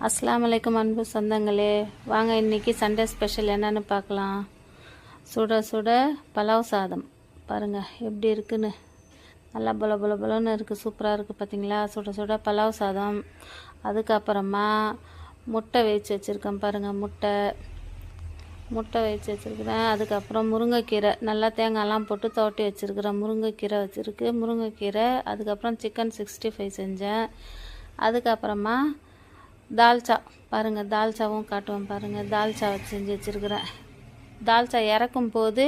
அஸ்ஸலாமு அலைக்கும் அன்பு சொந்தங்களே, வாங்க இன்றைக்கி சண்டே ஸ்பெஷல் என்னென்னு பார்க்கலாம். சுட சுட பலாவ் சாதம் பாருங்கள் எப்படி இருக்குன்னு. நல்லா பலன்னு இருக்குது, சூப்பராக இருக்குது பார்த்தீங்களா. சுட சுட பலாவ் சாதம். அதுக்கப்புறமா முட்டை வேவிச்சு வச்சுருக்கேன் பாருங்கள். முட்டை வேவிச்சு வச்சுருக்கிறேன். அதுக்கப்புறம் முருங்கைக்கீரை நல்லா தேங்காயெல்லாம் போட்டு தோட்டி வச்சுருக்கிறேன். முருங்கைக்கீரை வச்சுருக்கு, முருங்கைக்கீரை. அதுக்கப்புறம் சிக்கன் 65 செஞ்சேன். அதுக்கப்புறமா தால்ச்சா பாருங்கள், தால்ச்சாவும் காட்டுவேன் பாருங்கள். தால்ச்சா செஞ்சு வச்சுருக்கிறேன். தால்ச்சா இறக்கும் போது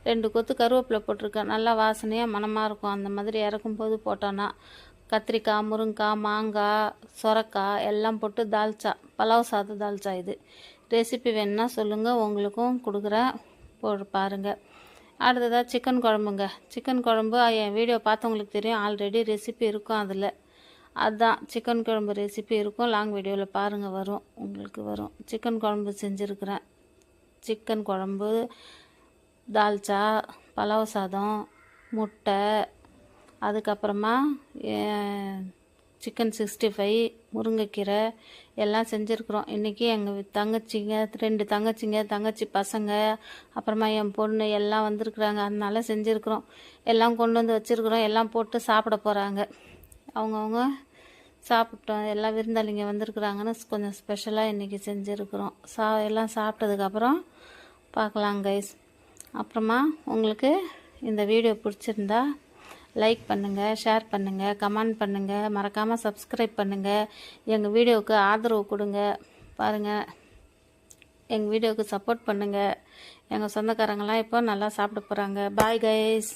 2 கொத்து கருவேப்பிலை போட்டிருக்கேன். நல்லா வாசனையாக மணமாக இருக்கும். அந்த மாதிரி இறக்கும் போது போட்டோன்னா கத்திரிக்காய், முருங்கைக்காய், மாங்காய், சொரக்காய் எல்லாம் போட்டு தால்ச்சா, பலாவ் சாதம் தால்ச்சா. இது ரெசிபி வேணுன்னா சொல்லுங்கள், உங்களுக்கும் கொடுக்குறேன், பாருங்கள். அடுத்ததாக சிக்கன் குழம்புங்க. சிக்கன் குழம்பு என் வீடியோ பார்த்தவங்களுக்கு தெரியும், ஆல்ரெடி ரெசிபி இருக்கும் அதில். அதுதான் சிக்கன் குழம்பு ரெசிபி இருக்கும், லாங் வீடியோவில் பாருங்கள், வரும், உங்களுக்கு வரும். சிக்கன் குழம்பு செஞ்சுருக்கிறேன். சிக்கன் குழம்பு, தால்ச்சா, பலாவ் சாதம், முட்டை, அதுக்கப்புறமா சிக்கன் 65, முருங்கைக்கீரை எல்லாம் செஞ்சுருக்குறோம். இன்றைக்கி எங்கள் தங்கச்சிங்க 2 தங்கச்சி பசங்க, அப்புறமா என் பொண்ணு எல்லாம் வந்திருக்குறாங்க. அதனால செஞ்சுருக்குறோம். எல்லாம் கொண்டு வந்து வச்சுருக்குறோம். எல்லாம் போட்டு சாப்பிட போகிறாங்க. அவங்கவுங்க சாப்பிட்டோம். எல்லாம் விருந்தாளிங்க வந்திருக்குறாங்கன்னு கொஞ்சம் ஸ்பெஷலாக இன்றைக்கி செஞ்சுருக்குறோம். எல்லாம் சாப்பிட்டதுக்கப்புறம் பார்க்கலாம் கைஸ். அப்புறமா உங்களுக்கு இந்த வீடியோ பிடிச்சிருந்தா லைக் பண்ணுங்கள், ஷேர் பண்ணுங்கள், கமெண்ட் பண்ணுங்கள், மறக்காமல் சப்ஸ்கிரைப் பண்ணுங்கள். எங்கள் வீடியோவுக்கு ஆதரவு கொடுங்க. பாருங்கள், எங்கள் வீடியோவுக்கு சப்போர்ட் பண்ணுங்கள். எங்கள் சொந்தக்காரங்களாம் இப்போ நல்லா சாப்பிட போகிறாங்க. Bye guys.